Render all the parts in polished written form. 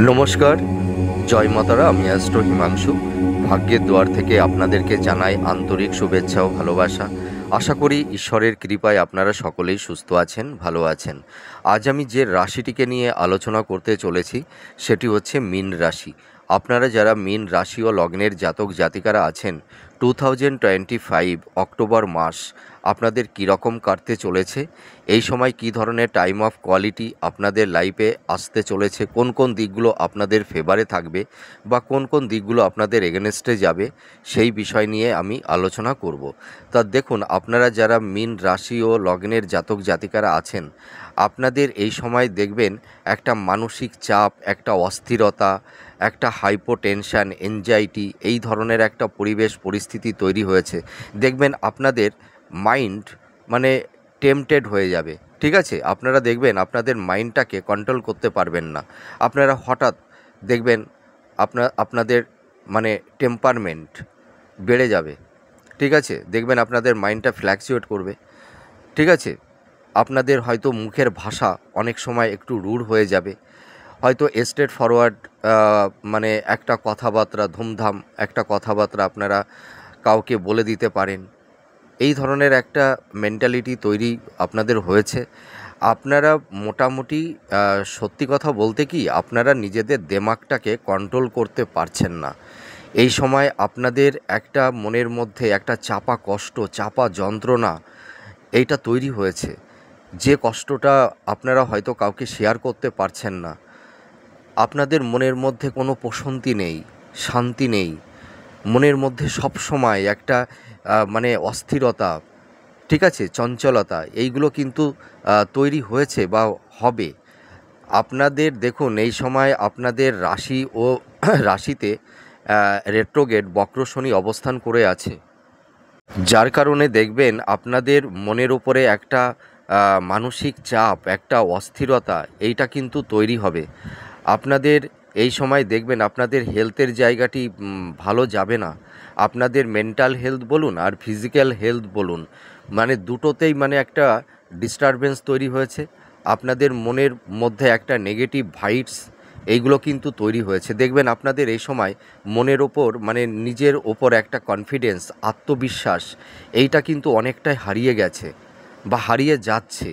নমস্কার, জয় মাতারা। আমি অ্যাস্ট্রো হিমাংশু। ভাগ্যের দুয়ার থেকে আপনাদেরকে জানাই আন্তরিক শুভেচ্ছা ও ভালোবাসা। আশা করি ঈশ্বরের কৃপায় আপনারা সকলেই সুস্থ আছেন, ভালো আছেন। আজ আমি যে রাশিটিকে নিয়ে আলোচনা করতে চলেছি সেটি হচ্ছে মীন রাশি। আপনারা যারা মীন রাশি ও লগ্নের জাতক জাতিকারা আছেন, 2025 অক্টোবর মাস আপনাদের কীরকম কাটতে চলেছে, এই সময় কী ধরনের টাইম অফ কোয়ালিটি আপনাদের লাইফে আসতে চলেছে, কোন কোন দিকগুলো আপনাদের ফেভারে থাকবে বা কোন কোন দিকগুলো আপনাদের এগেনস্টে যাবে, সেই বিষয় নিয়ে আমি আলোচনা করব। তা দেখুন, আপনারা যারা মীন রাশি ও লগ্নের জাতক জাতিকারা আছেন, আপনাদের এই সময় দেখবেন একটা মানসিক চাপ, একটা অস্থিরতা, একটা হাইপোটেনশান, এনজাইটি, এই ধরনের একটা পরিবেশ পরিস্থিতি তৈরি হয়েছে। দেখবেন আপনাদের মাইন্ড মানে টেম্পটেড হয়ে যাবে, ঠিক আছে? আপনারা দেখবেন আপনাদের মাইন্ডটাকে কন্ট্রোল করতে পারবেন না। আপনারা হঠাৎ দেখবেন আপনাদের মানে টেম্পারমেন্ট বেড়ে যাবে, ঠিক আছে? দেখবেন আপনাদের মাইন্ডটা ফ্ল্যাকচুয়েট করবে, ঠিক আছে? আপনাদের হয়তো মুখের ভাষা অনেক সময় একটু রূঢ় হয়ে যাবে, হয়তো স্ট্রেট ফরওয়ার্ড মানে একটা কথাবার্তা, ধুমধাম একটা কথাবার্তা আপনারা কাউকে বলে দিতে পারেন। এই ধরনের একটা মেন্টালিটি তৈরি আপনাদের হয়েছে। আপনারা মোটামুটি সত্যি কথা বলতে কি, আপনারা নিজেদের দেমাগটাকে কন্ট্রোল করতে পারছেন না। এই সময় আপনাদের একটা মনের মধ্যে একটা চাপা কষ্ট, চাপা যন্ত্রণা এইটা তৈরি হয়েছে, যে কষ্টটা আপনারা হয়তো কাউকে শেয়ার করতে পারছেন না। আপনাদের মনের মধ্যে কোনো প্রশান্তি নেই, শান্তি নেই। মনের মধ্যে সব সময় একটা মানে অস্থিরতা, ঠিক আছে, চঞ্চলতা, এইগুলো কিন্তু তৈরি হয়েছে বা হবে। আপনাদের দেখুন, এই সময় আপনাদের রাশি ও রাশিতে রেট্রোগেট বক্র শনি অবস্থান করে আছে, যার কারণে দেখবেন আপনাদের মনের উপরে একটা মানসিক চাপ, একটা অস্থিরতা, এইটা কিন্তু তৈরি হবে। আপনাদের এই সময় দেখবেন আপনাদের হেলথের জায়গাটি ভালো যাবে না। আপনাদের মেন্টাল হেলথ বলুন আর ফিজিক্যাল হেলথ বলুন, মানে দুটোতেই মানে একটা ডিস্টারবেন্স তৈরি হয়েছে। আপনাদের মনের মধ্যে একটা নেগেটিভ ভাইবস এইগুলো কিন্তু তৈরি হয়েছে। দেখবেন আপনাদের এই সময় মনের ওপর মানে নিজের ওপর একটা কনফিডেন্স, আত্মবিশ্বাস, এইটা কিন্তু অনেকটাই হারিয়ে গেছে বা হারিয়ে যাচ্ছে।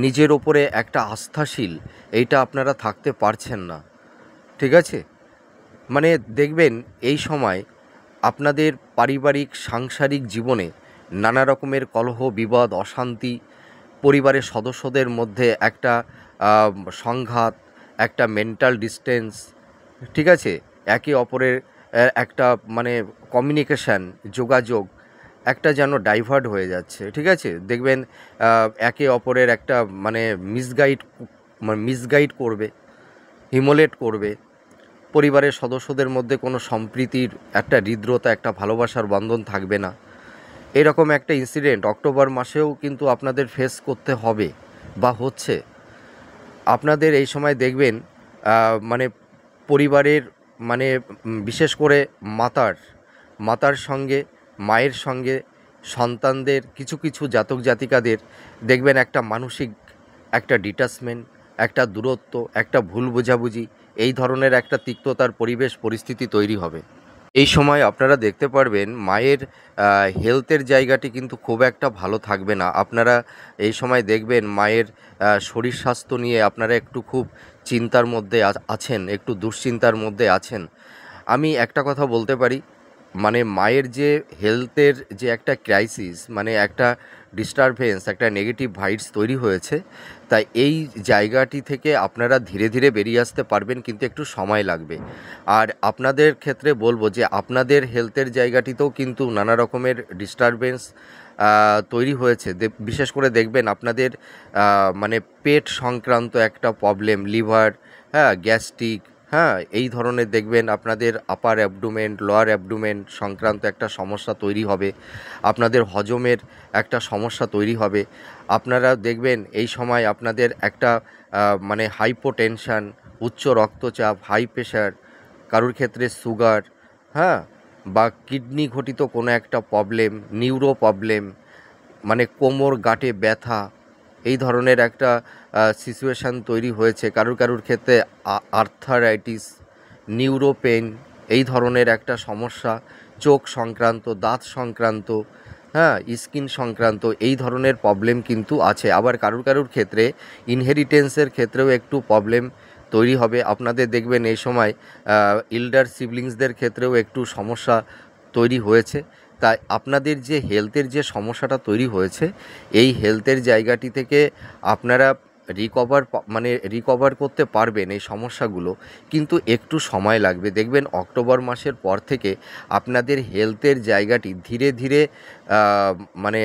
নিজের ওপরে একটা আস্থাশীল এইটা আপনারা থাকতে পারছেন না, ঠিক আছে? মানে দেখবেন এই সময় আপনাদের পারিবারিক সাংসারিক জীবনে নানা রকমের কলহ, বিবাদ, অশান্তি, পরিবারের সদস্যদের মধ্যে একটা সংঘাত, একটা মেন্টাল ডিস্টেন্স, ঠিক আছে? একে অপরের একটা মানে কমিউনিকেশান, যোগাযোগ একটা যেন ডাইভার্ট হয়ে যাচ্ছে, ঠিক আছে? দেখবেন একে অপরের একটা মানে মিসগাইড করবে, হিমোলেট করবে। পরিবারের সদস্যদের মধ্যে কোনো সম্প্রীতির একটা হৃদ্রতা, একটা ভালোবাসার বন্ধন থাকবে না। এরকম একটা ইনসিডেন্ট অক্টোবর মাসেও কিন্তু আপনাদের ফেস করতে হবে বা হচ্ছে। আপনাদের এই সময় দেখবেন মানে পরিবারের মানে বিশেষ করে মাতার সঙ্গে, মায়ের সঙ্গে সন্তানদের কিছু কিছু জাতক জাতিকাদের দেখবেন একটা মানসিক একটা ডিটাচমেন্ট, একটা দূরত্ব, একটা ভুল বোঝাবুঝি, এই ধরনের একটা তিক্ততার পরিবেশ পরিস্থিতি তৈরি হবে। এই সময় আপনারা দেখতে পারবেন মায়ের হেলথের জায়গাটি কিন্তু খুব একটা ভালো থাকবে না। আপনারা এই সময় দেখবেন মায়ের শরীর স্বাস্থ্য নিয়ে আপনারা একটু খুব চিন্তার মধ্যে আছেন, একটু দুশ্চিন্তার মধ্যে আছেন। আমি একটা কথা বলতে পারি, মানে মায়ের যে হেলথের যে একটা ক্রাইসিস, মানে একটা ডিস্টারবেন্স, একটা নেগেটিভ ভাইবস তৈরি হয়েছে, তাই এই জায়গাটি থেকে আপনারা ধীরে ধীরে বেরিয়ে আসতে পারবেন, কিন্তু একটু সময় লাগবে। আর আপনাদের ক্ষেত্রে বলবো যে আপনাদের হেলথের জায়গাটিতেও কিন্তু নানা রকমের ডিস্টারবেন্স তৈরি হয়েছে। বিশেষ করে দেখবেন আপনাদের মানে পেট সংক্রান্ত একটা প্রবলেম, লিভার, হ্যাঁ, গ্যাস্ট্রিক, হ্যাঁ, এই ধরনের দেখবেন আপনাদের আপার অ্যাবডোমেন, লোয়ার অ্যাবডোমেন সংক্রান্ত একটা সমস্যা তৈরি হবে। আপনাদের হজমের একটা সমস্যা তৈরি হবে। আপনারা দেখবেন এই সময় আপনাদের একটা মানে হাইপোটেনশান, উচ্চ রক্তচাপ, হাই প্রেশার, কারোর ক্ষেত্রে সুগার, হ্যাঁ, বা কিডনি ঘটিত কোনো একটা প্রবলেম, নিউরো প্রবলেম, মানে কোমর গাঁটে ব্যথা, এই ধরনের একটা সিচুয়েশান তৈরি হয়েছে। কারুর কারুর ক্ষেত্রে আর্থারাইটিস, নিউরোপেন, এই ধরনের একটা সমস্যা, চোখ সংক্রান্ত, দাঁত সংক্রান্ত, হ্যাঁ, স্কিন সংক্রান্ত এই ধরনের প্রবলেম কিন্তু আছে। আবার কারুর কারুর ক্ষেত্রে ইনহেরিটেন্সের ক্ষেত্রেও একটু প্রবলেম তৈরি হবে। আপনাদের দেখবেন এই সময় ইল্ডার সিবলিংসদের ক্ষেত্রেও একটু সমস্যা তৈরি হয়েছে। তাই আপনাদের যে হেলথের যে সমস্যাটা তৈরি হয়েছে, এই হেলথের জায়গাটি থেকে আপনারা রিকভার করতে পারবেন এই সমস্যাগুলো, কিন্তু একটু সময় লাগবে। দেখবেন অক্টোবর মাসের পর থেকে আপনাদের হেলথের জায়গাটি ধীরে ধীরে মানে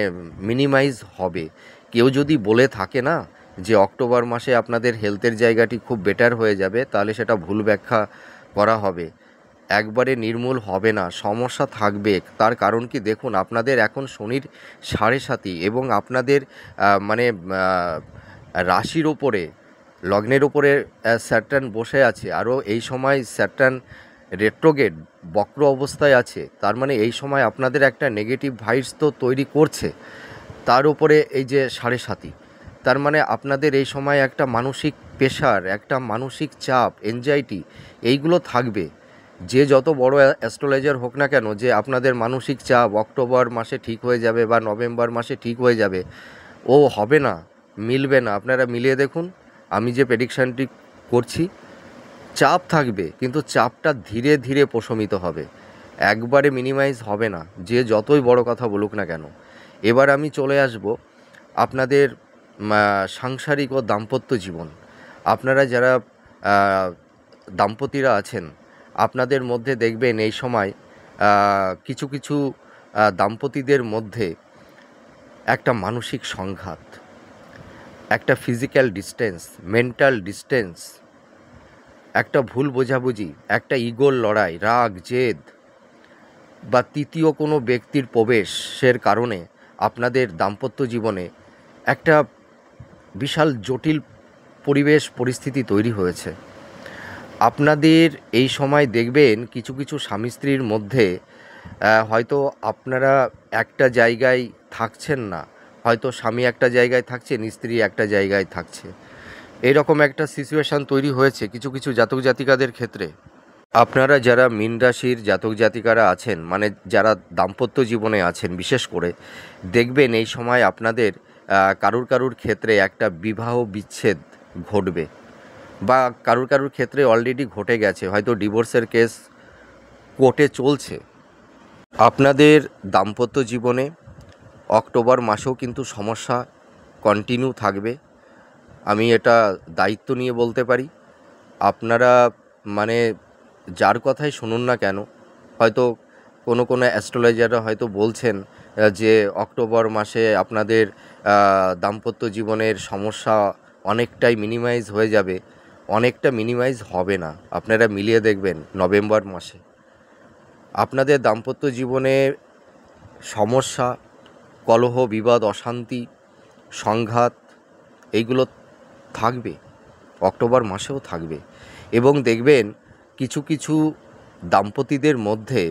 মিনিমাইজ হবে। কেউ যদি বলে থাকে না যে অক্টোবর মাসে আপনাদের হেলথের জায়গাটি খুব বেটার হয়ে যাবে, তাহলে সেটা ভুল ব্যাখ্যা করা হবে। একবারে নির্মূল হবে না, সমস্যা থাকবে। তার কারণ কি, দেখুন আপনাদের এখন শনির 7.5 এবং আপনাদের মানে রাশির ওপরে, লগ্নের ওপরে স্যাটার্ন বসে আছে। আরও এই সময় স্যাটার্ন রেট্রোগেট বক্র অবস্থায় আছে। তার মানে এই সময় আপনাদের একটা নেগেটিভ ভাইবস তো তৈরি করছে। তার উপরে এই যে 7.5, তার মানে আপনাদের এই সময় একটা মানসিক প্রেশার, একটা মানসিক চাপ, এনজাইটি এইগুলো থাকবে। যে যত বড় অ্যাস্ট্রোলজার হোক না কেন, যে আপনাদের মানসিক চাপ অক্টোবর মাসে ঠিক হয়ে যাবে বা নভেম্বর মাসে ঠিক হয়ে যাবে, ও হবে না, মিলবে না। আপনারা মিলিয়ে দেখুন, আমি যে প্রেডিকশানটি করছি, চাপ থাকবে, কিন্তু চাপটা ধীরে ধীরে প্রশমিত হবে, একবারে মিনিমাইজ হবে না, যে যতই বড় কথা বলুক না কেন। এবার আমি চলে আসব আপনাদের সাংসারিক ও দাম্পত্য জীবন। আপনারা যারা দাম্পতিরা আছেন, আপনাদের মধ্যে দেখবেন এই সময় কিছু কিছু দাম্পতিদের মধ্যে একটা মানসিক সংঘাত, একটা ফিজিক্যাল ডিস্টেন্স, মেন্টাল ডিস্টেন্স, একটা ভুল বোঝাবুঝি, একটা ইগোর লড়াই, রাগ, জেদ বা তৃতীয় কোনো ব্যক্তির প্রবেশের কারণে আপনাদের দাম্পত্য জীবনে একটা বিশাল জটিল পরিস্থিতি তৈরি হয়েছে। আপনাদের এই সময় দেখবেন কিছু কিছু স্বামী স্ত্রীর মধ্যে হয়তো আপনারা একটা জায়গায় থাকছেন না, হয়তো স্বামী একটা জায়গায় থাকছেন, স্ত্রী একটা জায়গায় থাকছে। এরকম একটা সিচুয়েশান তৈরি হয়েছে কিছু কিছু জাতক জাতিকাদের ক্ষেত্রে। আপনারা যারা মীন রাশির জাতক জাতিকারা আছেন, মানে যারা দাম্পত্য জীবনে আছেন, বিশেষ করে দেখবেন এই সময় আপনাদের কারুর কারুর ক্ষেত্রে একটা বিবাহ বিচ্ছেদ ঘটবে, বা কারুর কারুর ক্ষেত্রে অলরেডি ঘটে গেছে, হয়তো ডিভোর্সের কেস কোর্টে চলছে। আপনাদের দাম্পত্য জীবনে অক্টোবর মাসেও কিন্তু সমস্যা কন্টিনিউ থাকবে। আমি এটা দায়িত্ব নিয়ে বলতে পারি। আপনারা মানে যার কথাই শুনুন না কেন, হয়তো কোনো কোনো অ্যাস্ট্রোলজাররা হয়তো বলছেন যে অক্টোবর মাসে আপনাদের দাম্পত্য জীবনের সমস্যা অনেকটাই মিনিমাইজ হয়ে যাবে। অনেকটা মিনিমাইজ হবে না, আপনারা মিলিয়ে দেখবেন নভেম্বর মাসে আপনাদের দাম্পত্য জীবনে সমস্যা, কলহ, বিবাদ, অশান্তি, সংঘাত এইগুলো থাকবে, অক্টোবর মাসেও থাকবে। এবং দেখবেন কিছু কিছু দাম্পতিদের মধ্যে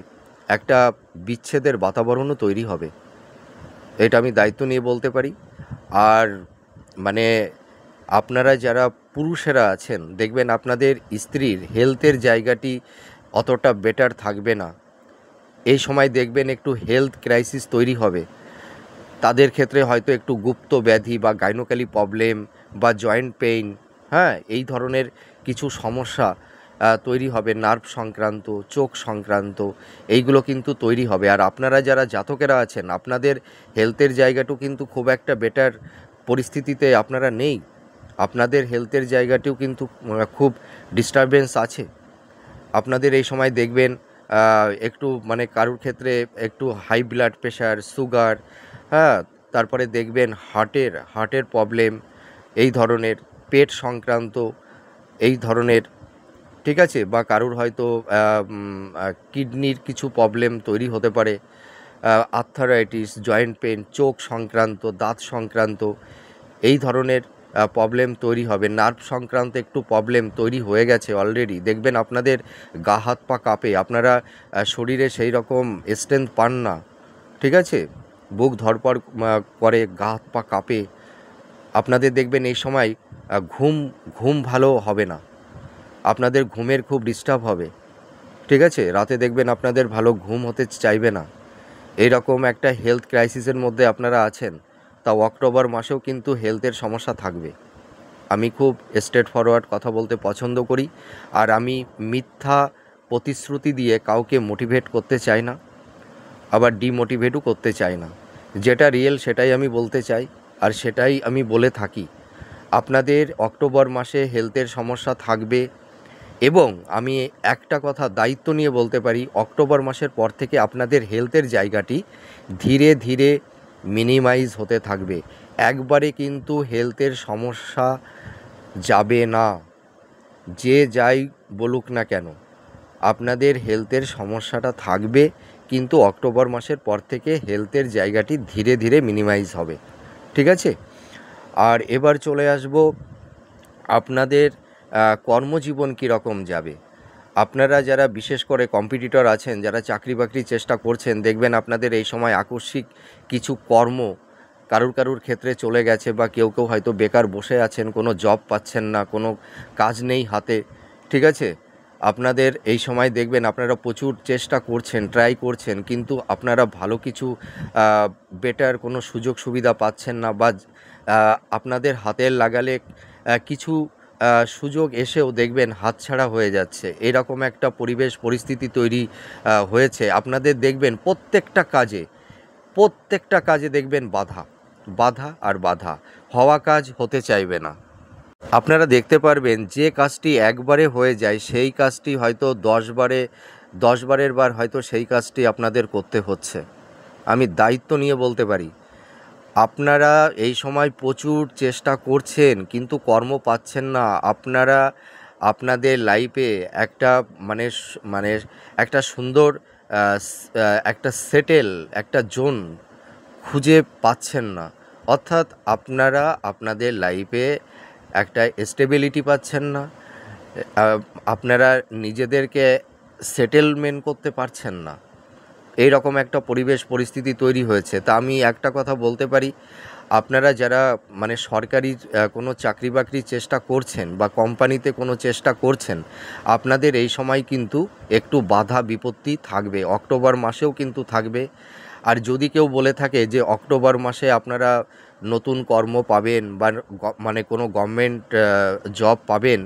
একটা বিচ্ছেদের বাতাবরণও তৈরি হবে, এটা আমি দায়িত্ব নিয়ে বলতে পারি। আর মানে আপনারা যারা পুরুষেরা আছেন, দেখবেন আপনাদের স্ত্রীর হেলথের জায়গাটি অতটা বেটার থাকবে না। এই সময় দেখবেন একটু হেলথ ক্রাইসিস তৈরি হবে। তাদের ক্ষেত্রে হয়তো একটু গুপ্ত ব্যাধি বা গাইনোক্যালি প্রবলেম বা জয়েন্ট পেইন, হ্যাঁ, এই ধরনের কিছু সমস্যা তৈরি হবে। নার্ভ সংক্রান্ত, চোখ সংক্রান্ত এইগুলো কিন্তু তৈরি হবে। আর আপনারা যারা জাতকেরা আছেন, আপনাদের হেলথের জায়গাটাও কিন্তু খুব একটা বেটার পরিস্থিতিতে আপনারা নেই। আপনাদের হেলথের জায়গাটিও কিন্তু খুব ডিস্টারবেন্স আছে। আপনাদের এই সময় দেখবেন একটু মানে কারুর ক্ষেত্রে একটু হাই ব্লাড প্রেশার, সুগার, হ্যাঁ, তারপরে দেখবেন হার্টের প্রবলেম, এই ধরনের পেট সংক্রান্ত এই ধরনের, ঠিক আছে, বা কারুর হয়তো কিডনির কিছু প্রবলেম তৈরি হতে পারে, আর্থারাইটিস, জয়েন্ট পেন, চোখ সংক্রান্ত, দাঁত সংক্রান্ত এই ধরনের প্রবলেম তৈরি হবে। নার্ভ সংক্রান্ত একটু প্রবলেম তৈরি হয়ে গেছে অলরেডি। দেখবেন আপনাদের গা হাত পা কাঁপে, আপনারা শরীরে সেই রকম স্ট্রেংথ পান না, ঠিক আছে, বুক ধড়ফড় করে, গা হাত পা কাঁপে, আপনাদের দেখবেন এই সময় ঘুম ঘুম ভালো হবে না, আপনাদের ঘুমের খুব ডিস্টার্ব হবে, ঠিক আছে? রাতে দেখবেন আপনাদের ভালো ঘুম হতে চাইবে না। এইরকম একটা হেলথ ক্রাইসিসের মধ্যে আপনারা আছেন, তাও অক্টোবর মাসেও কিন্তু হেলথের সমস্যা থাকবে। আমি খুব স্ট্রেট ফরওয়ার্ড কথা বলতে পছন্দ করি, আর আমি মিথ্যা প্রতিশ্রুতি দিয়ে কাউকে মোটিভেট করতে চাই না, আবার ডিমোটিভেটও করতে চাই না। যেটা রিয়েল সেটাই আমি বলতে চাই, আর সেটাই আমি বলে থাকি। আপনাদের অক্টোবর মাসে হেলথের সমস্যা থাকবে, এবং আমি একটা কথা দায়িত্ব নিয়ে বলতে পারি, অক্টোবর মাসের পর থেকে আপনাদের হেলথের জায়গাটি ধীরে ধীরে মিনিমাইজ হতে থাকবে। একবারে কিন্তু হেলথের সমস্যা যাবে না, যে যাই বলুক না কেন। আপনাদের হেলথের সমস্যাটা থাকবে, কিন্তু অক্টোবর মাসের পর থেকে হেলথের জায়গাটি ধীরে ধীরে মিনিমাইজ হবে, ঠিক আছে? আর এবার চলে আসব আপনাদের কর্মজীবন কীরকম যাবে। আপনারা যারা বিশেষ করে কম্পিটিটর আছেন, যারা চাকরি বাকরির চেষ্টা করছেন, দেখবেন আপনাদের এই সময় আকস্মিক কিছু কর্ম কারুর ক্ষেত্রে চলে গেছে, বা কেউ হয়তো বেকার বসে আছেন, কোনো জব পাচ্ছেন না, কোনো কাজ নেই হাতে, ঠিক আছে? আপনাদের এই সময় দেখবেন আপনারা প্রচুর চেষ্টা করছেন, ট্রাই করছেন, কিন্তু আপনারা ভালো কিছু বেটার কোনো সুযোগ সুবিধা পাচ্ছেন না, বা আপনাদের হাতের লাগালে কিছু সুযোগ এসেও দেখবেন হাতছাড়া হয়ে যাচ্ছে। এরকম একটা পরিবেশ পরিস্থিতি তৈরি হয়েছে। আপনাদের দেখবেন প্রত্যেকটা কাজে দেখবেন বাধা বাধা আর বাধা, হওয়া কাজ হতে চাইবে না। আপনারা দেখতে পারবেন যে কাজটি একবারে হয়ে যায়, সেই কাজটি হয়তো 10 বারের বার হয়তো সেই কাজটি আপনাদের করতে হচ্ছে। আমি দায়িত্ব নিয়ে বলতে পারি, আপনারা এই সময় প্রচুর চেষ্টা করছেন, কিন্তু কর্ম পাচ্ছেন না। আপনারা আপনাদের লাইফে একটা মানে একটা সুন্দর একটা সেটেল একটা জোন খুঁজে পাচ্ছেন না। অর্থাৎ আপনারা আপনাদের লাইফে একটা স্টেবিলিটি পাচ্ছেন না, আপনারা নিজেদেরকে সেটেলমেন্ট করতে পারছেন না। এই রকম একটা পরিবেশ পরিস্থিতি তৈরি হয়েছে। তা আমি একটা কথা বলতে পারি, আপনারা যারা সরকারি কোনো চাকরি বাকরির চেষ্টা করছেন, বা কোম্পানিতে কোনো চেষ্টা করছেন, আপনাদের এই সময় কিন্তু একটু বাধা বিপত্তি থাকবে, অক্টোবর মাসেও কিন্তু থাকবে। আর যদি কেউ বলে থাকে যে অক্টোবর মাসে আপনারা নতুন কর্ম পাবেন, বা কোনো গভর্নমেন্ট জব পাবেন,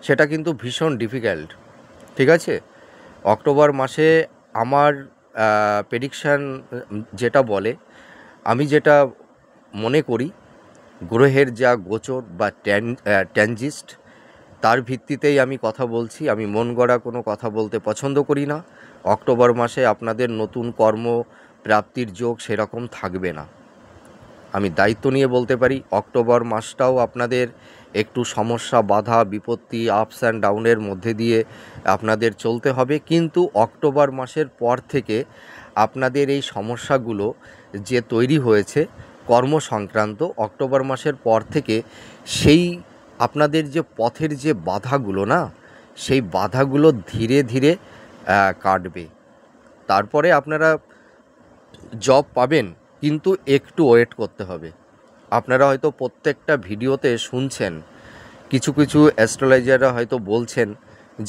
সেটা কিন্তু ভীষণ ডিফিকাল্ট, ঠিক আছে? অক্টোবর মাসে আমার প্রেডিকশান যেটা বলে, আমি যেটা মনে করি, গ্রহের যা গোচর বা ট্যানজিস্ট, তার ভিত্তিতেই আমি কথা বলছি। আমি মন গড়া কোনো কথা বলতে পছন্দ করি না। অক্টোবর মাসে আপনাদের নতুন কর্ম প্রাপ্তির যোগ সেরকম থাকবে না। আমি দায়িত্ব নিয়ে বলতে পারি, অক্টোবর মাসটাও আপনাদের একটু সমস্যা, বাধা বিপত্তি, আপস অ্যান্ড ডাউনের মধ্যে দিয়ে আপনাদের চলতে হবে। কিন্তু অক্টোবর মাসের পর থেকে আপনাদের এই সমস্যাগুলো যে তৈরি হয়েছে কর্ম সংক্রান্ত, অক্টোবর মাসের পর থেকে সেই আপনাদের যে পথের যে বাধাগুলো না, সেই বাধাগুলো ধীরে ধীরে কাটবে। তারপরে আপনারা জব পাবেন, কিন্তু একটু ওয়েট করতে হবে। আপনারা হয়তো প্রত্যেকটা ভিডিওতে শুনছেন, কিছু অ্যাস্ট্রোলজাররা হয়তো বলছেন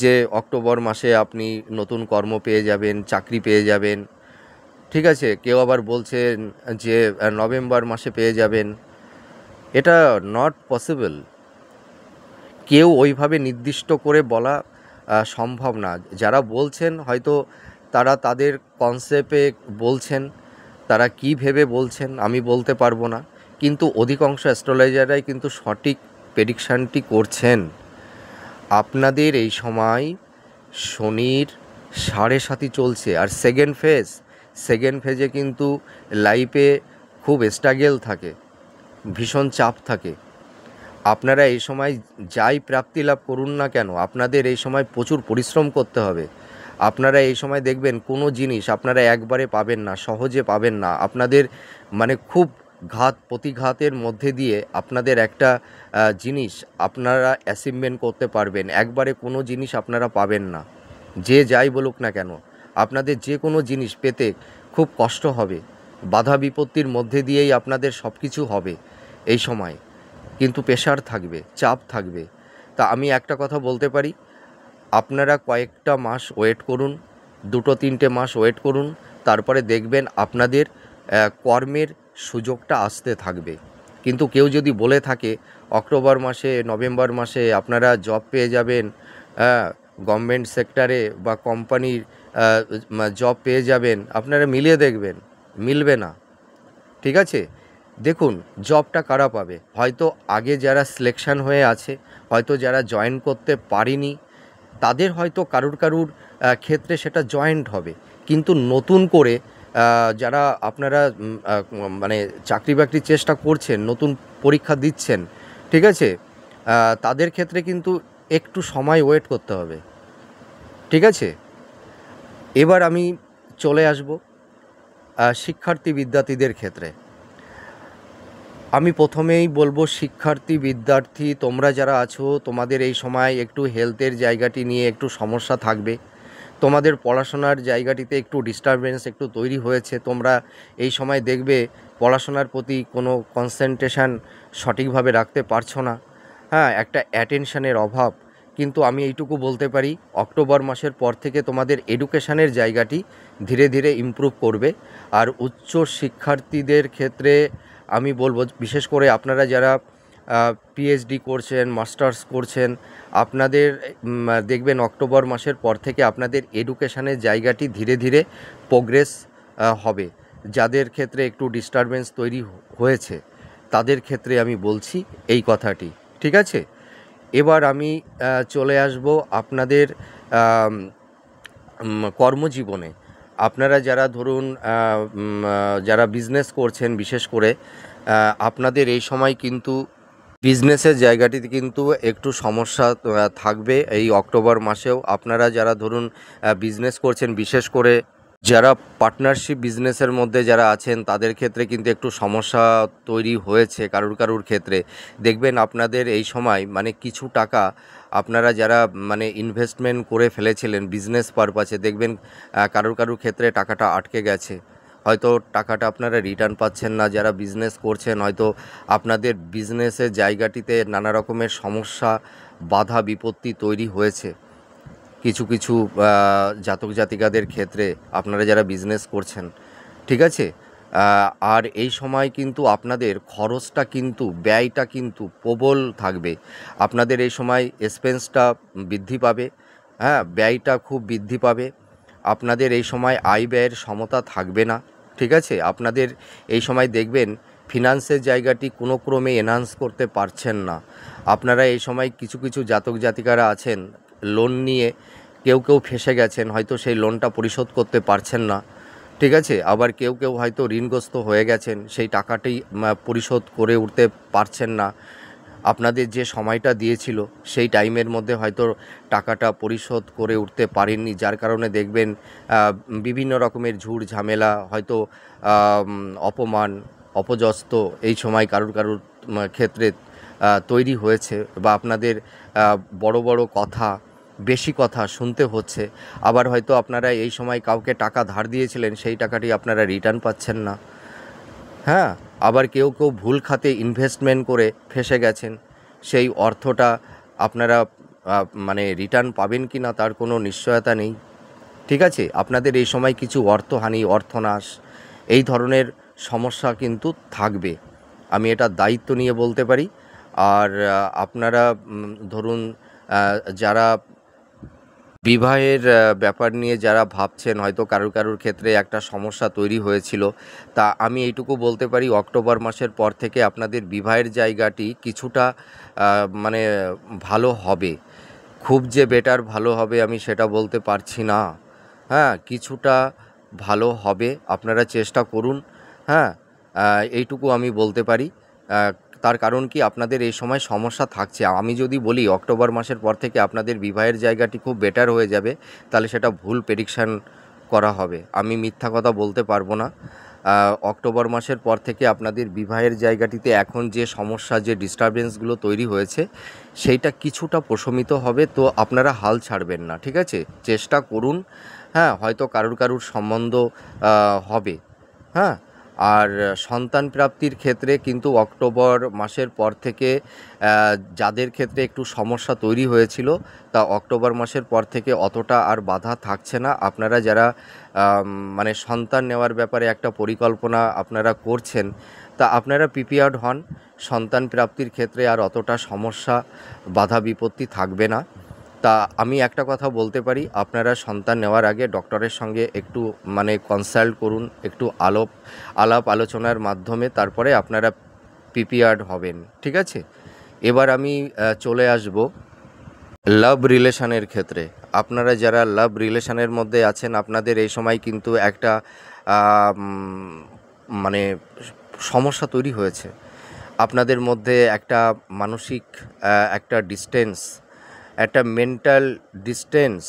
যে অক্টোবর মাসে আপনি নতুন কর্ম পেয়ে যাবেন, চাকরি পেয়ে যাবেন, ঠিক আছে? কেউ আবার বলছেন যে নভেম্বর মাসে পেয়ে যাবেন। এটা নট পসিবল। কেউ ওইভাবে নির্দিষ্ট করে বলা সম্ভব না। যারা বলছেন হয়তো তারা তাদের কনসেপ্টে বলছেন, তারা কী ভেবে বলছেন আমি বলতে পারবো না, কিন্তু অধিকাংশ অ্যাস্ট্রোলজাররাই কিন্তু সঠিক প্রেডিকশানটি করছেন। আপনাদের এই সময় শনির 7.5 চলছে, আর সেকেন্ড ফেজে কিন্তু লাইফে খুব স্ট্রাগল থাকে, ভীষণ চাপ থাকে। আপনারা এই সময় যাই প্রাপ্তি লাভ করুন না কেন, আপনাদের এই সময় প্রচুর পরিশ্রম করতে হবে। আপনারা এই সময় দেখবেন কোনো জিনিস আপনারা একবারে পাবেন না, সহজে পাবেন না। আপনাদের খুব প্রতিঘাতের মধ্যে দিয়ে আপনাদের একটা জিনিস আপনারা অ্যাচিভমেন্ট করতে পারবেন। একবারে কোনো জিনিস আপনারা পাবেন না, যে যাই বলুক না কেন। আপনাদের যে কোনো জিনিস পেতে খুব কষ্ট হবে, বাধা বিপত্তির মধ্যে দিয়েই আপনাদের সব কিছু হবে এই সময়। কিন্তু প্রেশার থাকবে, চাপ থাকবে। তা আমি একটা কথা বলতে পারি, আপনারা কয়েকটা মাস ওয়েট করুন, 2-3টে মাস ওয়েট করুন, তারপরে দেখবেন আপনাদের কর্মের সুযোগটা আসতে থাকবে। কিন্তু কেউ যদি বলে থাকে অক্টোবর মাসে, নভেম্বর মাসে আপনারা জব পেয়ে যাবেন, গভর্নমেন্ট সেক্টরে বা কোম্পানির জব পেয়ে যাবেন, আপনারা মিলিয়ে দেখবেন, মিলবে না। ঠিক আছে? দেখুন, জবটা কারা পাবে? হয়তো আগে যারা সিলেকশন হয়ে আছে, হয়তো যারা জয়েন করতে পারেনি, তাদের হয়তো কারুর ক্ষেত্রে সেটা জয়েন্ট হবে। কিন্তু নতুন করে যারা আপনারা মানে চাকরি বাকরির চেষ্টা করছেন, নতুন পরীক্ষা দিচ্ছেন, ঠিক আছে? তাদের ক্ষেত্রে কিন্তু একটু সময় ওয়েট করতে হবে। ঠিক আছে? এবার আমি চলে আসব শিক্ষার্থী বিদ্যার্থীদের ক্ষেত্রে। আমি প্রথমেই বলবো, শিক্ষার্থী বিদ্যার্থী তোমরা যারা আছো, তোমাদের এই সময় একটু হেলথের জায়গাটি নিয়ে একটু সমস্যা থাকবে। তোমাদের পড়াশোনার জায়গাটিতে একটু ডিস্টারবেন্স একটু তৈরি হয়েছে। তোমরা এই সময় দেখবে পড়াশোনার প্রতি কোনো কনসেন্ট্রেশন সঠিকভাবে রাখতে পারছো না। হ্যাঁ, একটা অ্যাটেনশনের অভাব। কিন্তু আমি এইটুকু বলতে পারি, অক্টোবর মাসের পর থেকে তোমাদের এডুকেশনের জায়গাটি ধীরে ধীরে ইমপ্রুভ করবে। আর উচ্চ শিক্ষার্থীদের ক্ষেত্রে আমি বলবো, বিশেষ করে আপনারা যারা পিএইচডি করছেন, মাস্টার্স করছেন, আপনাদের দেখবেন অক্টোবর মাসের পর থেকে আপনাদের এডুকেশনের জায়গাটি ধীরে ধীরে প্রোগ্রেস হবে। যাদের ক্ষেত্রে একটু ডিস্টারবেন্স তৈরি হয়েছে, তাদের ক্ষেত্রে আমি বলছি এই কথাটি। ঠিক আছে? এবার আমি চলে আসব আপনাদের কর্মজীবনে। আপনারা যারা ধরুন যারা বিজনেস করছেন, বিশেষ করে আপনাদের এই সময় কিন্তু বিজনেসের জায়গাটিতে কিন্তু একটু সমস্যা থাকবে এই অক্টোবর মাসেও। আপনারা যারা ধরুন বিজনেস করছেন, বিশেষ করে যারা পার্টনারশিপ বিজনেসের মধ্যে যারা আছেন, তাদের ক্ষেত্রে কিন্তু একটু সমস্যা তৈরি হয়েছে। কারুর ক্ষেত্রে দেখবেন আপনাদের এই সময় মানে কিছু টাকা আপনারা যারা মানে ইনভেস্টমেন্ট করে ফেলেছিলেন বিজনেস পারপাসে, দেখবেন কারুর ক্ষেত্রে টাকাটা আটকে গেছে। হয়তো টাকাটা আপনারা রিটার্ন পাচ্ছেন না। যারা বিজনেস করছেন, হয়তো আপনাদের বিজনেসের জায়গাটিতে নানা রকমের সমস্যা, বাধা বিপত্তি তৈরি হয়েছে কিছু জাতক জাতিকাদের ক্ষেত্রে, আপনারা যারা বিজনেস করছেন। ঠিক আছে? আর এই সময় কিন্তু আপনাদের খরচটা কিন্তু, ব্যয়টা কিন্তু প্রবল থাকবে। আপনাদের এই সময় এক্সপেন্সটা বৃদ্ধি পাবে। হ্যাঁ, ব্যয়টা খুব বৃদ্ধি পাবে। আপনাদের এই সময় আয় ব্যয়ের সমতা থাকবে না। ঠিক আছে? আপনাদের এই সময় দেখবেন ফিনান্সের জায়গাটি কোনো ক্রমে এনহান্স করতে পারছেন না। আপনারা এই সময় কিছু জাতক জাতিকারা আছেন, লোন নিয়ে কেউ ফেঁসে গেছেন, হয়তো সেই লোনটা পরিশোধ করতে পারছেন না। ঠিক আছে? আবার কেউ হয়তো ঋণগ্রস্ত হয়ে গেছেন, সেই টাকাটি পরিশোধ করে উঠতে পারছেন না। আপনাদের যে সময়টা দিয়েছিল সেই টাইমের মধ্যে হয়তো টাকাটা পরিশোধ করে উঠতে পারেননি, যার কারণে দেখবেন বিভিন্ন রকমের ঝুট ঝামেলা, হয়তো অপমান, অপদস্থ এই সময় কারুর ক্ষেত্রে তৈরি হয়েছে। বা আপনাদের বড় কথা, বেশি কথা শুনতে হচ্ছে। আবার হয়তো আপনারা এই সময় কাউকে টাকা ধার দিয়েছিলেন, সেই টাকাটি আপনারা রিটার্ন পাচ্ছেন না। হ্যাঁ, আবার কেউ ভুল খাতে ইনভেস্টমেন্ট করে ফেঁসে গেছেন। সেই অর্থটা আপনারা মানে রিটার্ন পাবেন কি না তার কোনো নিশ্চয়তা নেই। ঠিক আছে? আপনাদের এই সময় কিছু অর্থহানি, অর্থনাশ, এই ধরনের সমস্যা কিন্তু থাকবে। আমি এটা দায়িত্ব নিয়ে বলতে পারি। আর আপনারা ধরুন যারা বিবাহের ব্যাপার নিয়ে যারা ভাবছেন, হয়তো কারুর ক্ষেত্রে একটা সমস্যা তৈরি হয়েছিল, তা আমি এইটুকু বলতে পারি, অক্টোবর মাসের পর থেকে আপনাদের বিবাহের জায়গাটি কিছুটা মানে ভালো হবে। খুব যে বেটার ভালো হবে আমি সেটা বলতে পারছি না। হ্যাঁ, কিছুটা ভালো হবে, আপনারা চেষ্টা করুন। হ্যাঁ, এইটুকু আমি বলতে পারি। তার কারণ কি, আপনাদের এই সময় সমস্যা থাকছে। আমি যদি বলি অক্টোবর মাসের পর থেকে আপনাদের বিবাহের জায়গাটি খুব বেটার হয়ে যাবে, তাহলে সেটা ভুল প্রেডিকশান করা হবে। আমি মিথ্যা কথা বলতে পারবো না। অক্টোবর মাসের পর থেকে আপনাদের বিবাহের জায়গাটিতে এখন যে সমস্যা, যে ডিস্টারবেন্সগুলো তৈরি হয়েছে, সেইটা কিছুটা প্রশমিত হবে। তো আপনারা হাল ছাড়বেন না। ঠিক আছে? চেষ্টা করুন। হ্যাঁ, হয়তো কারুর সম্বন্ধ হবে। হ্যাঁ, আর সন্তান প্রাপ্তির ক্ষেত্রে কিন্তু অক্টোবর মাসের পর থেকে যাদের ক্ষেত্রে একটু সমস্যা তৈরি হয়েছিল, তা অক্টোবর মাসের পর থেকে অতটা আর বাধা থাকছে না। আপনারা যারা মানে সন্তান নেওয়ার ব্যাপারে একটা পরিকল্পনা আপনারা করছেন, তা আপনারা প্রিপেয়ার্ড হন। সন্তান প্রাপ্তির ক্ষেত্রে আর অতটা সমস্যা, বাধা বিপত্তি থাকবে না। তা আমি একটা কথা বলতে পারি, আপনারা সন্তান নেওয়ার আগে ডক্টরের সঙ্গে একটু মানে কনসাল্ট করুন, একটু আলাপ আলোচনার মাধ্যমে তারপরে আপনারা প্রিপেয়ার্ড হবেন, ঠিক আছে? এবার আমি চলে আসব লাভ রিলেশনের ক্ষেত্রে। আপনারা যারা লাভ রিলেশনের মধ্যে আছেন, আপনাদের এই সময় কিন্তু একটা মানে সমস্যা তৈরি হয়েছে। আপনাদের মধ্যে একটা মানসিক একটা ডিস্টেন্স, একটা মেন্টাল ডিস্টেন্স,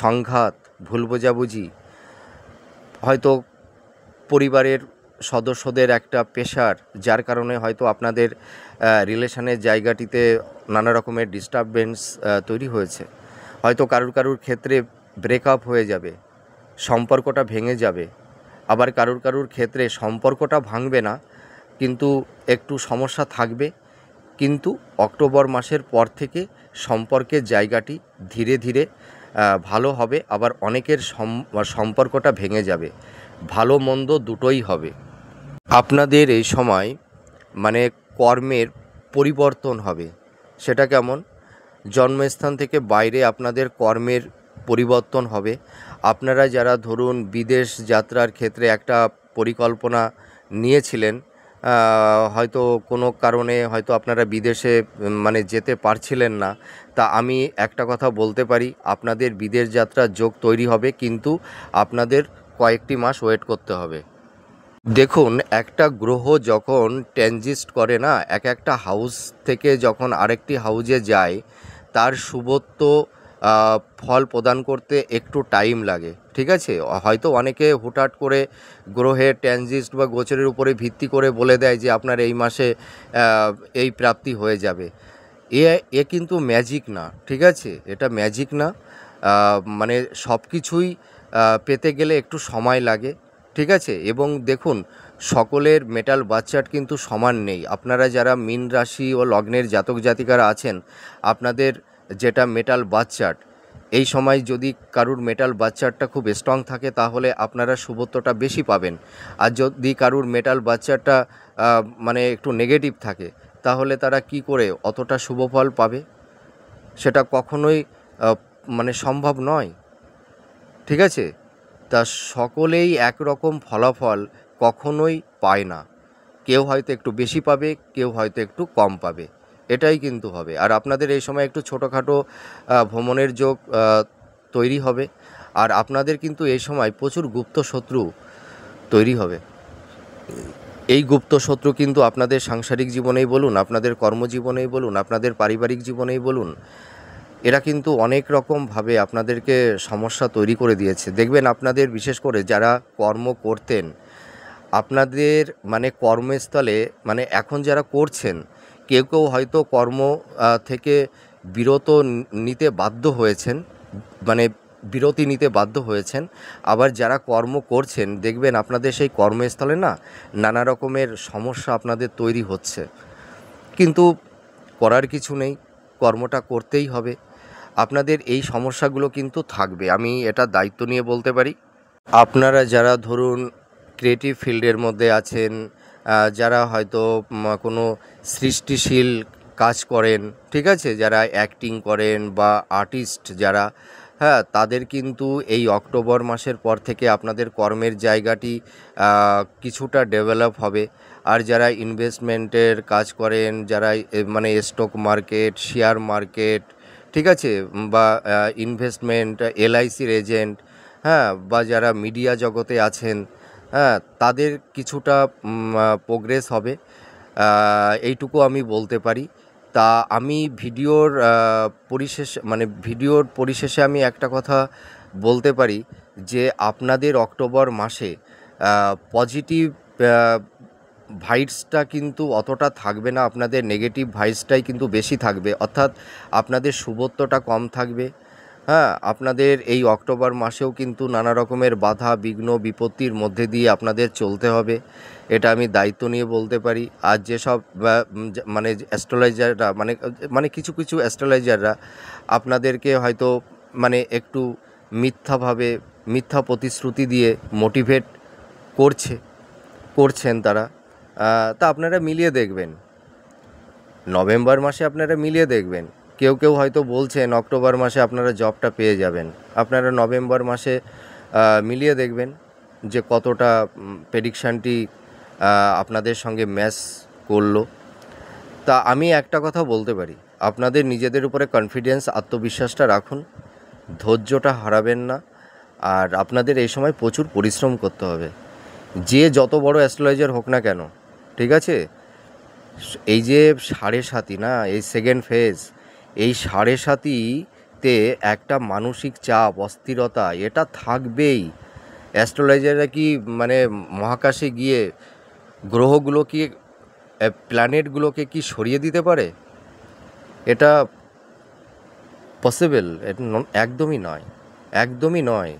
সংঘাত, ভুল বোঝাবুঝি, হয়তো পরিবারের সদস্যদের একটা প্রেশার, যার কারণে হয়তো আপনাদের রিলেশনের জায়গাটিতে নানা রকমের ডিস্টারবেন্স তৈরি হয়েছে। হয়তো কারুর ক্ষেত্রে ব্রেকআপ হয়ে যাবে, সম্পর্কটা ভেঙে যাবে। আবার কারুর ক্ষেত্রে সম্পর্কটা ভাঙবে না, কিন্তু একটু সমস্যা থাকবে। কিন্তু অক্টোবর মাসের পর থেকে সম্পর্কের জায়গাটি ধীরে ধীরে ভালো হবে। আবার অনেকের সম্পর্কটা ভেঙে যাবে, ভালো মন্দ দুটোই হবে। আপনাদের এই সময় মানে কর্মের পরিবর্তন হবে। সেটা কেমন? জন্মস্থান থেকে বাইরে আপনাদের কর্মের পরিবর্তন হবে। আপনারা যারা ধরুন বিদেশ যাত্রার ক্ষেত্রে একটা পরিকল্পনা নিয়েছিলেন, হয়তো কোনো কারণে হয়তো আপনারা বিদেশে মানে যেতে পারছিলেন না, তা আমি একটা কথা বলতে পারি, আপনাদের বিদেশ যাত্রার যোগ তৈরি হবে, কিন্তু আপনাদের কয়েকটি মাস ওয়েট করতে হবে। দেখুন, একটা গ্রহ যখন ট্রানজিট করে না, একটা হাউস থেকে যখন আরেকটি হাউজে যায়, তার শুভত্ব ফল প্রদান করতে একটু টাইম লাগে, ঠিক আছে? হয়তো অনেকে হুটহাট করে গ্রহের ট্রানজিট বা গোচরের উপরে ভিত্তি করে বলে দেয় যে আপনার এই মাসে এই প্রাপ্তি হয়ে যাবে। এ কিন্তু ম্যাজিক না, ঠিক আছে? এটা ম্যাজিক না। মানে সব কিছুই পেতে গেলে একটু সময় লাগে, ঠিক আছে? এবং দেখুন, সকলের মেটাল বার্থ চার্ট কিন্তু সমান নেই। আপনারা যারা মীন রাশি ও লগ্নের জাতক জাতিকারা আছেন, আপনাদের যেটা মেটাল বার্থ চার্ট, এই সময় যদি কারুর মেটাল বার্থ চার্টটা খুব স্ট্রং থাকে, তাহলে আপনারা শুভত্বটা বেশি পাবেন। আর যদি কারুর মেটাল বার্থ চার্টটা মানে একটু নেগেটিভ থাকে, তাহলে তারা কি করে অতটা শুভ ফল পাবে? সেটা কখনোই মানে সম্ভব নয়, ঠিক আছে? তা সকলেই একরকম ফলাফল কখনোই পায় না। কেউ হয়তো একটু বেশি পাবে, কেউ হয়তো একটু কম পাবে, এটাই কিন্তু হবে। আর আপনাদের এই সময় একটু ছোটোখাটো ভ্রমণের যোগ তৈরি হবে। আর আপনাদের কিন্তু এই সময় প্রচুর গুপ্ত শত্রু তৈরি হবে। এই গুপ্ত শত্রু কিন্তু আপনাদের সাংসারিক জীবনেই বলুন, আপনাদের কর্মজীবনেই বলুন, আপনাদের পারিবারিক জীবনেই বলুন, এরা কিন্তু অনেক রকমভাবে আপনাদেরকে সমস্যা তৈরি করে দিয়েছে। দেখবেন, আপনাদের বিশেষ করে যারা কর্ম করতেন, আপনাদের মানে কর্মস্থলে মানে এখন যারা করছেন, কেউ হয়তো কর্ম থেকে বিরত নিতে বাধ্য হয়েছেন, মানে বিরতি নিতে বাধ্য হয়েছেন। আবার যারা কর্ম করছেন, দেখবেন আপনাদের সেই কর্মস্থলে না নানা রকমের সমস্যা আপনাদের তৈরি হচ্ছে, কিন্তু করার কিছু নেই, কর্মটা করতেই হবে। আপনাদের এই সমস্যাগুলো কিন্তু থাকবে, আমি এটা দায়িত্ব নিয়ে বলতে পারি। আপনারা যারা ধরুন ক্রিয়েটিভ ফিল্ডের মধ্যে আছেন, যারা হয়তো কোনো সৃষ্টিশীল কাজ করেন, ঠিক আছে, যারা অ্যাক্টিং করেন বা আর্টিস্ট যারা, হ্যাঁ, তাদের কিন্তু এই অক্টোবর মাসের পর থেকে আপনাদের কর্মের জায়গাটি কিছুটা ডেভেলপ হবে। আর যারা ইনভেস্টমেন্টের কাজ করেন, যারা মানে স্টক মার্কেট, শেয়ার মার্কেট, ঠিক আছে, বা ইনভেস্টমেন্ট, এলআইসির এজেন্ট, হ্যাঁ, বা যারা মিডিয়া জগতে আছেন, হ্যাঁ, তাদের কিছুটা প্রোগ্রেস হবে, এইটুকু আমি বলতে পারি। তা আমি ভিডিওর পরিশেষে আমি একটা কথা বলতে পারি, যে আপনাদের অক্টোবর মাসে পজিটিভ ভাইবসটা কিন্তু অতটা থাকবে না, আপনাদের নেগেটিভ ভাইবসটাই কিন্তু বেশি থাকবে। অর্থাৎ আপনাদের শুভত্বটা কম থাকবে, হ্যাঁ, আপনাদের এই অক্টোবর মাসেও কিন্তু নানা রকমের বাধা বিঘ্ন বিপত্তির মধ্যে দিয়ে আপনাদের চলতে হবে, এটা আমি দায়িত্ব নিয়ে বলতে পারি। আর যেসব মানে অ্যাস্ট্রোলজাররা মানে কিছু কিছু অ্যাস্ট্রোলজাররা আপনাদেরকে হয়তো মানে একটু মিথ্যাভাবে মিথ্যা প্রতিশ্রুতি দিয়ে মোটিভেট করছেন তারা। তা আপনারা মিলিয়ে দেখবেন, নভেম্বর মাসে আপনারা মিলিয়ে দেখবেন। কেউ কেউ হয়তো বলছেন অক্টোবর মাসে আপনারা জবটা পেয়ে যাবেন, আপনারা নভেম্বর মাসে মিলিয়ে দেখবেন যে কতটা প্রেডিকশানটি আপনাদের সঙ্গে ম্যাচ করলো। তা আমি একটা কথা বলতে পারি, আপনাদের নিজেদের উপরে কনফিডেন্স আত্মবিশ্বাসটা রাখুন, ধৈর্যটা হারাবেন না। আর আপনাদের এই সময় প্রচুর পরিশ্রম করতে হবে, যে যত বড় অ্যাস্ট্রোলজার হোক না কেন, ঠিক আছে? এই যে 7.5 না, এই সেকেন্ড ফেজ, এই 7.5তে একটা মানসিক চাপ অস্থিরতা এটা থাকবেই। অ্যাস্ট্রোলজাররা কি মানে মহাকাশে গিয়ে গ্রহগুলোকে প্ল্যানেটগুলোকে কি সরিয়ে দিতে পারে? এটা পসিবল? একদমই নয়, একদমই নয়,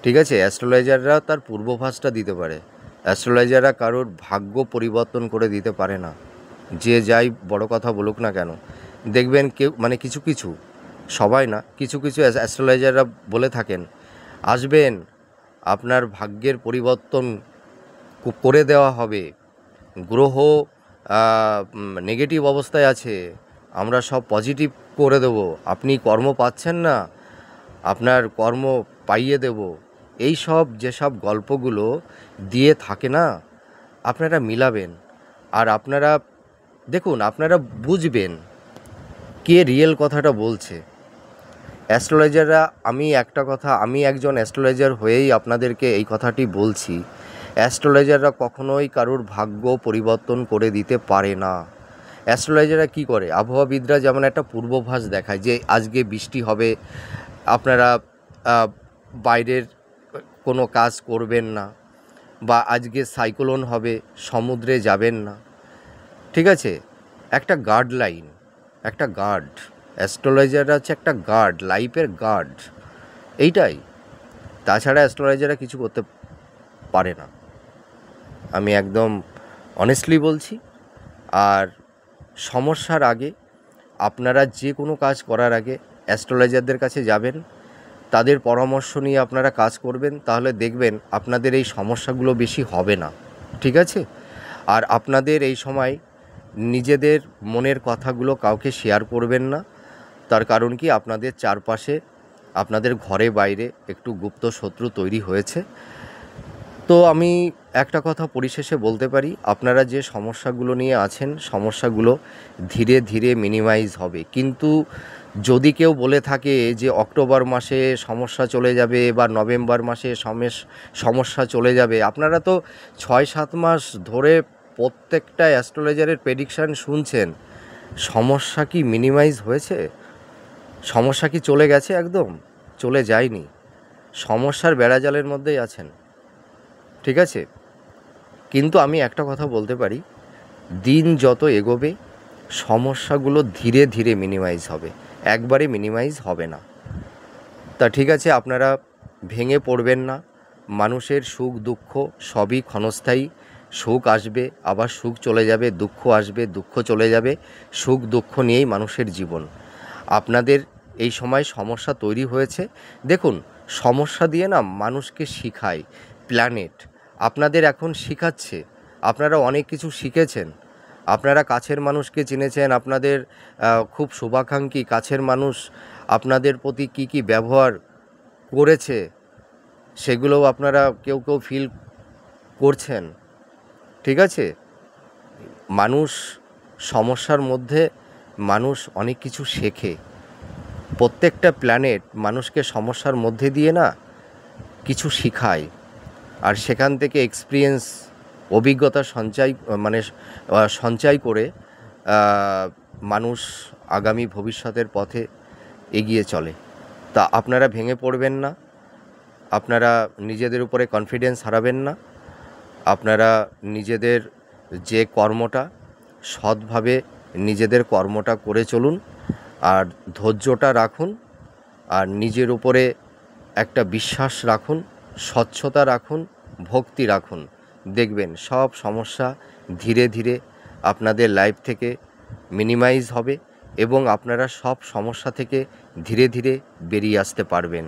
ঠিক আছে? অ্যাস্ট্রোলজাররা তার পূর্বাভাসটা দিতে পারে, অ্যাস্ট্রোলজাররা কারোর ভাগ্য পরিবর্তন করে দিতে পারে না। যে যাই বড় কথা বলুক না কেন, দেখবেন কেউ মানে কিছু কিছু, সবাই না, কিছু কিছু অ্যাস্ট্রোলজাররা বলে থাকেন আসবেন, আপনার ভাগ্যের পরিবর্তন করে দেওয়া হবে, গ্রহ নেগেটিভ অবস্থায় আছে, আমরা সব পজিটিভ করে দেবো, আপনি কর্ম পাচ্ছেন না, আপনার কর্ম পাইয়ে দেব। এই সব যেসব গল্পগুলো দিয়ে থাকে না, আপনারা মিলাবেন। আর আপনারা দেখুন, আপনারা বুঝবেন কে রিয়েল কথাটা বলছে। অ্যাস্ট্রোলজাররা, আমি একজন অ্যাস্ট্রোলজার হয়েই আপনাদেরকে এই কথাটি বলছি, অ্যাস্ট্রোলজাররা কখনোই কারোর ভাগ্য পরিবর্তন করে দিতে পারে না। অ্যাস্ট্রোলজাররা কী করে, আবহাওয়াবিদরা যেমন একটা পূর্বাভাস দেখায় যে আজকে বৃষ্টি হবে, আপনারা বাইরের কোনো কাজ করবেন না, বা আজকে সাইক্লোন হবে, সমুদ্রে যাবেন না, ঠিক আছে? একটা গাইডলাইন, একটা গার্ড, অ্যাস্ট্রোলজাররা হচ্ছে একটা গার্ড, লাইফের গার্ড, এইটাই। তাছাড়া অ্যাস্ট্রোলজাররা কিছু করতে পারে না, আমি একদম অনেস্টলি বলছি। আর সমস্যার আগে আপনারা যে কোনো কাজ করার আগে অ্যাস্ট্রোলজারদের কাছে যাবেন, তাদের পরামর্শ নিয়ে আপনারা কাজ করবেন, তাহলে দেখবেন আপনাদের এই সমস্যাগুলো বেশি হবে না, ঠিক আছে? আর আপনাদের এই সময় নিজেদের মনের কথাগুলো কাউকে শেয়ার করবেন না, তার কারণ কি, আপনাদের চারপাশে, আপনাদের ঘরে বাইরে একটু গুপ্ত শত্রু তৈরি হয়েছে। তো আমি একটা কথা পরিশেষে বলতে পারি, আপনারা যে সমস্যাগুলো নিয়ে আছেন, সমস্যাগুলো ধীরে ধীরে মিনিমাইজ হবে। কিন্তু যদি কেউ বলে থাকে যে অক্টোবর মাসে সমস্যা চলে যাবে বা নভেম্বর মাসে সমস্যা চলে যাবে, আপনারা তো 6-7 মাস ধরে প্রত্যেকটা অ্যাস্ট্রোলজারের প্রেডিকশান শুনছেন, সমস্যা কি মিনিমাইজ হয়েছে? সমস্যা কি চলে গেছে? একদম চলে যায়নি, সমস্যার বেড়াজালের মধ্যেই আছেন, ঠিক আছে? কিন্তু আমি একটা কথা বলতে পারি, দিন যত এগোবে সমস্যাগুলো ধীরে ধীরে মিনিমাইজ হবে, একবারে মিনিমাইজ হবে না। তা ঠিক আছে, আপনারা ভেঙে পড়বেন না। মানুষের সুখ দুঃখ সবই ক্ষণস্থায়ী, সুখ আসবে আবার সুখ চলে যাবে, দুঃখ আসবে দুঃখ চলে যাবে, সুখ দুঃখ নিয়েই মানুষের জীবন। আপনাদের এই সময় সমস্যা তৈরি হয়েছে, দেখুন, সমস্যা দিয়ে না মানুষকে শেখায় প্ল্যানেট, আপনাদের এখন শেখাচ্ছে, আপনারা অনেক কিছু শিখেছেন, আপনারা কাছের মানুষকে চিনেছেন, আপনাদের খুব শুভাকাঙ্ক্ষী কাছের মানুষ আপনাদের প্রতি কী কী ব্যবহার করেছে সেগুলোও আপনারা কেউ কেউ ফিল করছেন, ঠিক আছে? মানুষ সমস্যার মধ্যে মানুষ অনেক কিছু শেখে, প্রত্যেকটা প্ল্যানেট মানুষকে সমস্যার মধ্যে দিয়ে না কিছু শেখায়, আর সেখান থেকে এক্সপিরিয়েন্স, অভিজ্ঞতা সঞ্চয় করে মানুষ আগামী ভবিষ্যতের পথে এগিয়ে চলে। তা আপনারা ভেঙে পড়বেন না, আপনারা নিজেদের উপরে কনফিডেন্স হারাবেন না, আপনারা নিজেদের যে কর্মটা সৎভাবে নিজেদের কর্মটা করে চলুন, আর ধৈর্যটা রাখুন, আর নিজের উপরে একটা বিশ্বাস রাখুন, স্বচ্ছতা রাখুন, ভক্তি রাখুন। দেখবেন সব সমস্যা ধীরে ধীরে আপনাদের লাইফ থেকে মিনিমাইজ হবে এবং আপনারা সব সমস্যা থেকে ধীরে ধীরে বেরিয়ে আসতে পারবেন।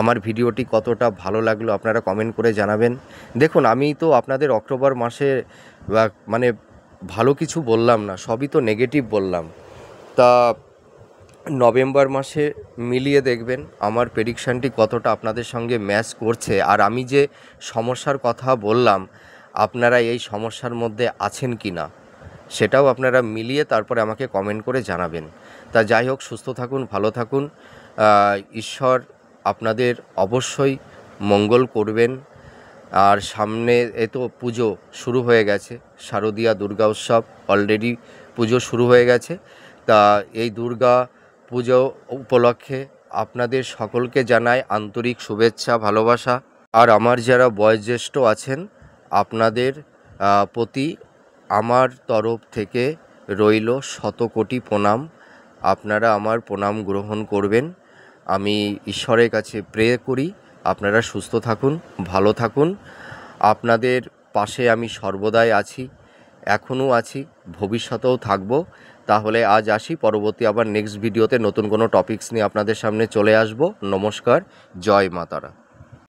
আমার ভিডিওটি কতটা ভালো লাগলো আপনারা কমেন্ট করে জানাবেন। দেখুন, আমি তো আপনাদের অক্টোবর মাসে মানে ভালো কিছু বললাম না, সবই তো নেগেটিভ বললাম। তা নভেম্বর মাসে মিলিয়ে দেখবেন আমার প্রেডিকশানটি কতটা আপনাদের সঙ্গে ম্যাচ করছে, আর আমি যে সমস্যার কথা বললাম আপনারা এই সমস্যার মধ্যে আছেন কি না সেটাও আপনারা মিলিয়ে তারপরে আমাকে কমেন্ট করে জানাবেন। তা যাই হোক, সুস্থ থাকুন, ভালো থাকুন। ঈশ্বর আপনাদের অবশ্যই মঙ্গল করবেন। আর সামনে তো পুজো শুরু হয়ে গেছে, শারদীয়া দুর্গা উৎসব অলরেডি পুজো শুরু হয়ে গেছে। তা এই দুর্গা পুজো উপলক্ষে আপনাদের সকলকে জানাই আন্তরিক শুভেচ্ছা, ভালোবাসা। আর আমার যারা বয়োজ্যেষ্ঠ আছেন আপনাদের প্রতি আমার তরফ থেকে রইল শতকোটি প্রণাম। আপনারা আমার প্রণাম গ্রহণ করবেন। আমি ঈশ্বরের কাছে প্রে করি আপনারা সুস্থ থাকুন, ভালো থাকুন। আপনাদের পাশে আমি সর্বদাই আছি, এখনও আছি, ভবিষ্যতেও থাকব। তাহলে আজ আসি, পরবর্তী আবার নেক্সট ভিডিওতে নতুন কোনো টপিকস নিয়ে আপনাদের সামনে চলে আসব। নমস্কার, জয় মা তারা।